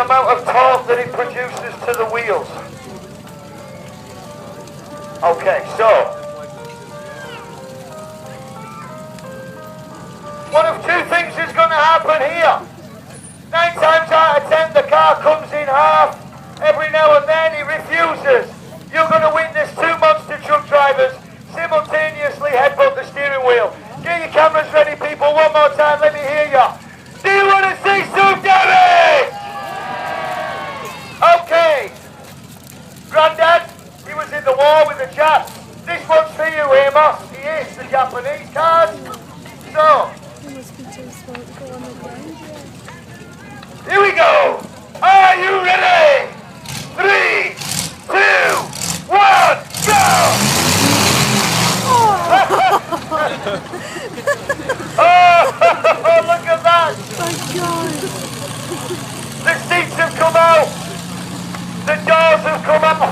amount of torque that it produces to the wheels. Okay, so one of two things is going to happen here. 9 times out of 10 the car comes in half. Every now and then he refuses. You're going to witness 2 monster truck drivers simultaneously headbutt the steering wheel. Get your cameras ready, people. One more time, let me hear you. Do you want to see some damage? Okay. Granddad, he was in the war with the Japs. This one's for you, Amos. He is the Japanese cars. So, here we go. Are you ready? 3, 2, 1, go! Oh, look at that! The seats have come out! The doors have come out!